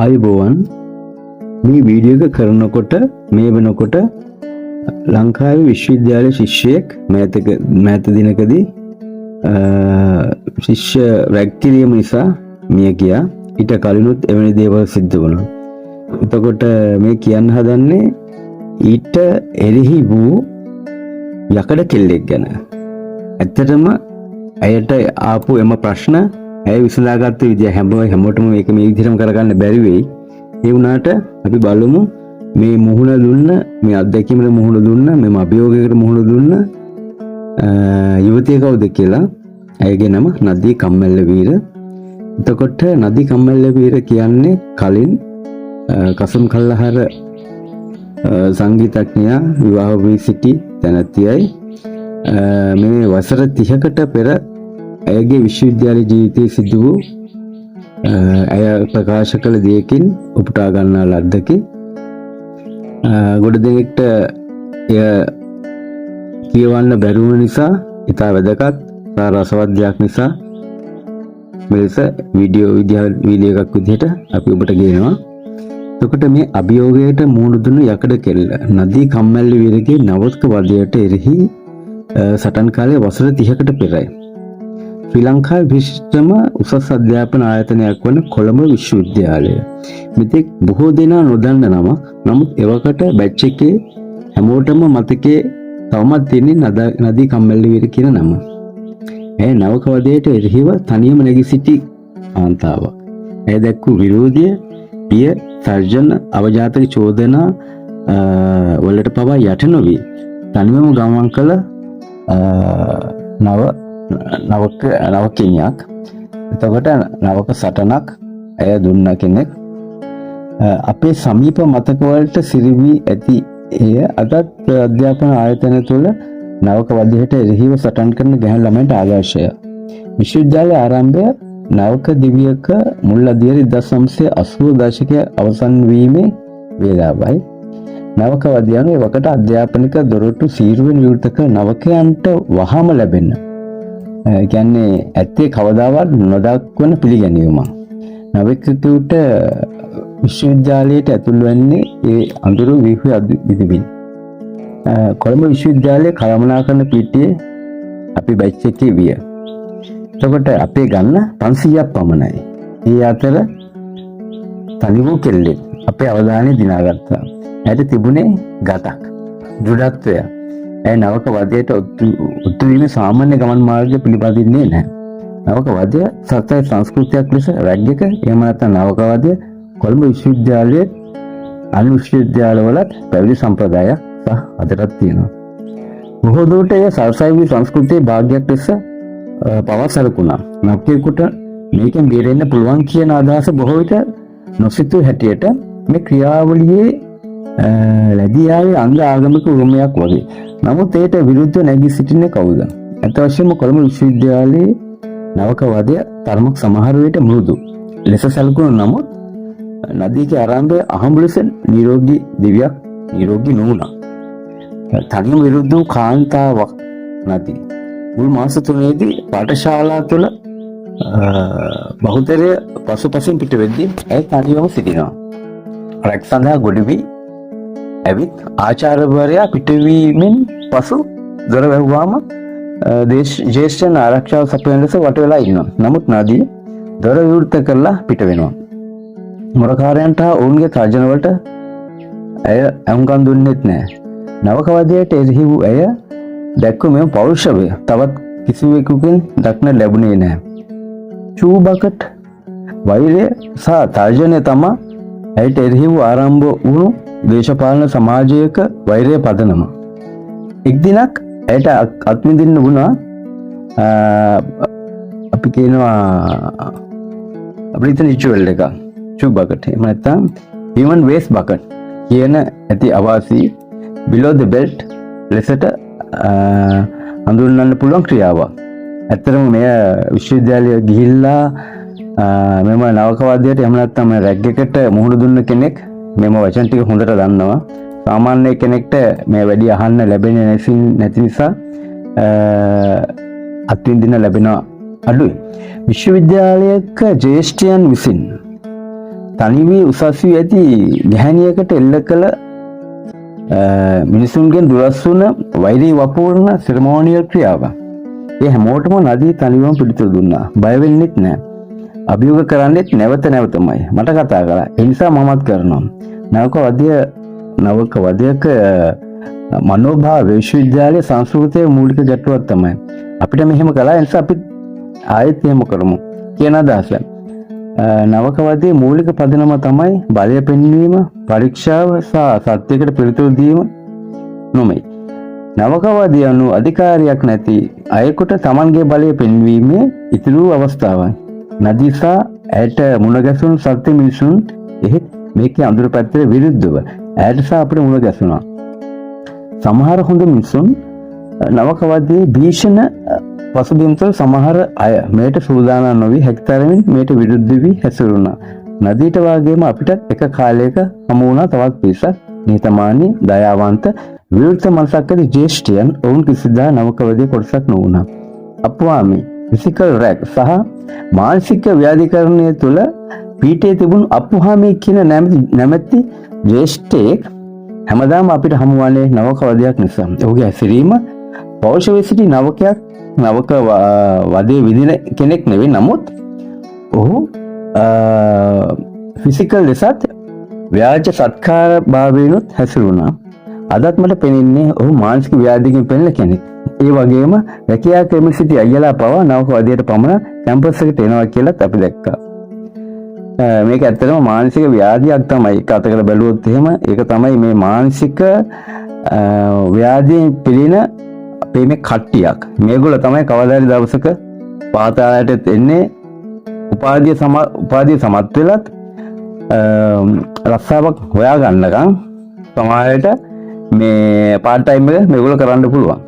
ආයුබෝවන් මේ වීඩියෝ එක කරනකොට මේ වෙනකොට ලංකාවේ විශ්වවිද්‍යාල ශිෂ්‍යයෙක් මෑත දිනකදී ශිෂ්‍ය වැක්කිරීම නිසා මිය ගියා. ඊට කලිනුත් එවැනි දේවල් සිද්ධ වුණා. එතකොට මේ කියන්න හදන්නේ ඊට එරෙහි වූ යකඩ කෙල්ලෙක් ගැන. ඇත්තටම ඇයට ආපු එම ප්‍රශ්න ඇය විසඳාගත්ත විදිය හැමෝටම මේක මේ විදිහටම කරගන්න බැරි වෙයි. ඒ වුණාට අපි බලමු මේ මුහුණ දුන්න මේ අත්දැකීමට මුහුණ දුන්න මේ අභියෝගයකට මුහුණ දුන්න යුවතිය කවුද කියලා. ඇයගේ නම නදී කම්මැල්ලවීර. එතකොට නදී කම්මැල්ලවීර කියන්නේ කලින් කසුම් කල්ලහර සංගීතඥයා විවාහ වී සිටි තැනැත්තියයි. මේ වසර 30කට පෙර ඇයගේ විශ්වවිද්‍යාල ජීවිතයේ සිදු වූ ඇය ප්‍රකාශ කළ දෙයකින් උපුටා ගන්නා ලද්දකි. ගොඩ දෙනෙක්ට එය කියවන්න බැරි වුණ නිසා ඉතා වැදගත් රසවත් දෙයක් නිසා මෙලෙස වීඩියෝ එකක් විදිහට අපි ඔබට ගේනවා. එතකොට මේ අභියෝගයට මුහුණ දුන්න යකඩ කෙල්ල නදී කම්මැල්ලවීරගේ නවක වදයට එරෙහි සටන් කාලයේ වසර 30කට පෙරයි. ශ්‍රී ලංකාවේ විශිෂ්ටම උසස් අධ්‍යාපන ආයතනයක් වන කොළඹ විශ්වවිද්‍යාලය. මෙතෙක් බොහෝ දෙනා නොදන්න නමක්. නමුත් එවකට බැච් එකේ හැමෝටම මතකයේ තවමත් තියෙන්නේ නදී කම්මැල්ලවීර කියන නම. ඇය නවක වදයට එරෙහිව තනියම නැගී සිටි කාන්තාවක්. ඇය දැක්වූ විරෝධය, බිය, තර්ජන, අවජාතක චෝදනා වලට පවා යට නොවී තනියම ගමන් කළ නවකෙනියක්. එතකොට නවක සටනක් ඇය දුන්න කෙනෙක්. අපේ සමීප මතකවලට සිරිවී ඇති එය අදත් අධ්‍යාපන ආයතන තුළ නවක වදයට එරෙහිව සටන් කරන ගැහැණු ළමයින්ට ආදර්ශය. විශ්වවිද්‍යාල ආරම්භය නවක දිවියක මුල් අදියර 1980 දශකයේ අවසන් වීමේ වේලාවයි. නවක වදයන් එවකට අධ්‍යාපනික දොරටු සීරුවෙන් විවෘත කළ නවකයන්ට වහාම ලැබෙන කියන්නේ ඇත්තේ කවදාවත් නොදක්වන පිළිගැනීමක්. නවකෙකුට විශ්වවිද්‍යාලයට ඇතුල් වෙන්නේ ඒ අඳුරු විහුව විදිමින්. කොළඹ විශ්වවිද්‍යාලයේ කළමනාකරන පිටියේ අපි බැච් එකේ විය. එතකොට අපේ ගන්න 500ක් පමණයි. ඒ අතර තනි වූ කෙල්ලෙක් අපේ අවධානය දිනාගත්තා. ඇයට තිබුණේ ගතක්, දෘಢත්වය. ඇය නවක වදයට ඔත්තු වීමේ සාමාන්‍ය ගමන් මාර්ගය පිළිපදින්නේ නැහැ. නවක වදය සත්‍ය සංස්කෘතියක් ලෙස රැග් එක එහෙම නැත්නම් නවක වදය කොළඹ විශ්වවිද්‍යාලයේ අනිත් විශ්වවිද්‍යාලවලත් පැවිදි සම්ප්‍රදායක් සහ අදටත් තියෙනවා. බොහෝ දුරට එය සරසවි සංස්කෘතියේ භාගයක් ලෙස පවා සැලකුණා. නවකයෙකුට මේකෙන් බේරෙන්න පුළුවන් කියන අදහස බොහෝ විට නොසිතූ හැටියට මේ ක්‍රියාවලියේ ලැබී ආවේ අංග ආගමික උරුමයක් වගේ. නමුත් ඒට විරුද්ධව නැගී සිටින්නේ කවුද? අත වශයෙන්ම කොළඹ විශ්වවිද්‍යාලයේ නවක වදය තරමක් සමහර විට මෘදු ලෙස සැලකුණු නමුත් නදීගේ ආරම්භය අහඹු ලෙස නිරෝගී දිවියක් නිරෝගී නොවුණා. තනියම විරුද්ධ වූ කාන්තාවක් නදී. මුල් මාස 3ේදී පාඨශාලා තුළ බහුතරය පසුපසින් පිට වෙද්දී ඇය තනියම සිටිනවා. රැක් සඳහා ගොඩ වී ඇවිත් ආචාර්යවරයා පිටවීමෙන් පසු දොර වැහුවාම ජ්‍යෙෂ්ඨයන් ආරක්ෂාව සපයන ලෙස වට වෙලා ඉන්නවා. නමුත් නදී දොර විවෘත කරලා පිට වෙනවා. මොරකාරයන්ට ඔවුන්ගේ තර්ජන වලට ඇය අහුම්කම් දුන්නෙත් නැහැ. නවක වදයට එරෙහි වූ ඇය දැක්වූ මෙම පෞරුෂය තවත් කිසිවෙකුගෙන් දක්න ලැබුණේ නැහැ. චූබකට වෛරය සහ තර්ජනය තමයි ඇයට එරෙහි වූ ආරම්භ වුණු දේශපාලන සමාජයක වෛරය පදනම. එක් දිනක් ඇයට අත්විඳින්න වුණා අපි කියනවා බ්‍රිතන් රිචුවල් එක චූබකට. එහෙම නැත්නම් human waste bucket කියන ඇති අවාසි below the belt ලෙසට හඳුන්වන්න පුළුවන් ක්‍රියාවක්. ඇත්තටම මෙය විශ්වවිද්‍යාලය ගිහිල්ලා මෙම නවක වදයට එහෙම නැත්නම් රැග් එකට මුහුණ දුන්න කෙනෙක් මෙම වචන ටික හොඳට දන්නවා. සාමාන්‍ය කෙනෙක්ට මේ වැඩි අහන්න ලැබෙන්නේ නැති නිසා අත්විඳින්න ලැබෙන අඩුයි. විශ්වවිද්‍යාලයක ජ්‍යෙෂ්ඨයන් විසින් තනි වී උසස් වී ඇති ගැහැණියකට එල්ල කළ මිනිසුන්ගෙන් දුරස් වුණ වෛරී වපුරන සෙරමෝනියල් ක්‍රියාව. ඒ හැමෝටම නදී තනිවම පිළිතුරු දුන්නා. බය වෙන්නෙත් නැහැ. අභියෝග කරන්නෙත් නැවත නැවතමයි. මට කතා කළා. ඒ නිසා මමත් කරනවා. නවක වදයක මනෝභාව විශ්වවිද්‍යාලයේ සංස්කෘතියේ මූලික ගැටලුවක් තමයි. අපිට මෙහෙම කළා. ඒ නිසා අපි ආයෙත් එහෙම කරමු කියන අදහස. නවකවාදයේ මූලික පදනම තමයි බලය පෙන්වීම, පරීක්ෂාව සහ සත්‍යයකට පිළිතුරු දීම නොමෙයි. නවකවාදී අනුව අධිකාරියක් නැති අයෙකුට තමන්ගේ බලය පෙන්වීමේ ඉතිරි අවස්ථාවයි. නදීසා ඇයට මුණ ගැසුණු සත්‍ය මිනිසුන් එහෙත් මේකේ අඳුර පැත්තට විරුද්ධව ඇයට සහ අපිට මුණ ගැසුණා. සමහර හොඳ මිනිසුන් නවකවාදී භීෂණ පසුබිම් තුළ සමහර අය මේට සූදානම් නොවි හැකිතරමින් මේට විරුද්ධ වී හැසිරුණා. නදීට වාගේම අපිටත් එක කාලයක හමු වුණා තවත් පිරිසක් නිහතමානී, දයාවන්ත, විවෘත මනසක් ඇති ජ්‍යෙෂ්ඨයන්. ඔවුන් කිසිදා නවකවාදී කොටසක් නොවුණා. අප්වාමි, ෆිසිකල් රැක් සහ මානසික ව්‍යාධිකරණය තුළ පීඨයේ තිබුණු අප්වාමි කියන නැමැති ජ්‍යෙෂ්ඨයෙක් හැමදාම අපිට හමු වන්නේ නවකවාදයක් නිසා. ඔහුගේ හැසිරීම පෞරුෂව සිටි නවක වදේ විදින කෙනෙක් නෙවෙයි. නමුත් ඔහු ෆිසිකල් ලෙසත් ව්‍යාජ සත්කාර භාවයෙන්ුත් හැසිරුණා. අදත් මට පෙනෙන්නේ ඔහු මානසික ව්‍යාධියකින් පෙළෙන කෙනෙක්. ඒ වගේම රැකියා කරමින් සිටි අයියලා පවා නවකවාදයට පමණ කැම්පස් එකට එනවා කියලාත් අපි දැක්කා. මේක ඇත්තටම මානසික ව්‍යාධියක් තමයි. එක අතකට බැලුවොත් එහෙම ඒක තමයි මේ මානසික ව්‍යාධියෙන් පිළින අපේ මේ කට්ටියක්. මේගොල්ලෝ තමයි කවදාහරි දවසක පාතාලයට එන්නේ උපාධිය සමත් වෙලත් රස්සාවක් හොයා ගන්නකම් සමහරවිට මේ පාර්ට් ටයිම් එක මේගොල්ලෝ කරන්න පුළුවන්.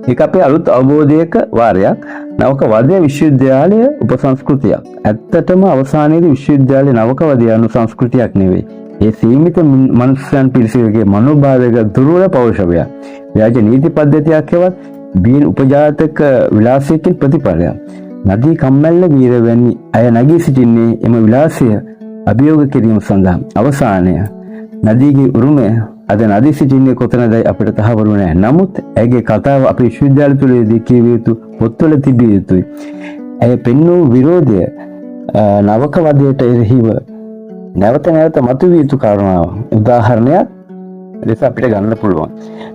ඒක අපේ අලුත් අවබෝධයක වාරයක්. නවකවාදී විශ්වවිද්‍යාලයේ උපසංස්කෘතියක්. ඇත්තටම අවසානයේදී විශ්වවිද්‍යාලයේ නවකවාදී අනු සංස්කෘතියක් නෙවෙයි. ඒ සීමිත මනුෂ්‍යයන් පිරිසකගේ මනෝභාවයක දුර්වල පෞරුෂය. ව්‍යාජ නීති පද්ධතියක් හෙවත් බීන් උපජාතක විලාසයකින් ප්‍රතිඵලයක්. නදී කම්මැල්ල වීරවැනි අය නැගී සිටින්නේ එම විලාසය අභියෝග කිරීම සඳහා. අවසානය නදීගේ උරුමය අද නදී සිටින්නේ කොතනදයි අපිට තහවුරු නැහැ. නමුත් ඇගේ කතාව අපේ විශ්වවිද්‍යාල තුළදී කියවිය යුතු, පොත්වල තිබිය යුතුයි. ඇය පෙන්වූ විරෝධය නවකවාදයට එරෙහිව නැවත නැවත මතුවිය යුතු කාරණාව. උදාහරණයක් ලෙස අපිට ගන්න පුළුවන්.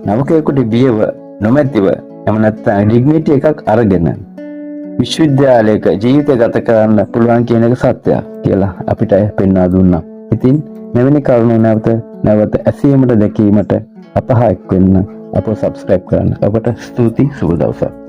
නවකයෙකුට බියව නොමැතිව එම නැත්නම් ඩිග්නිටි එකක් අරගෙන විශ්වවිද්‍යාලයක ජීවිතය ගත කරන්න පුළුවන් කියන එක සත්‍යයක් කියලා අපිට පෙන්වා දුන්නා. ඉතින් මෙවැනි කරුණු නැවත ඇසීමට දැකීමට අපහා එක් වෙන්න අපව සබ්ස්ක්‍රයිබ් කරන්න. ඔබට ස්තුතියි. සුබ දවසක්.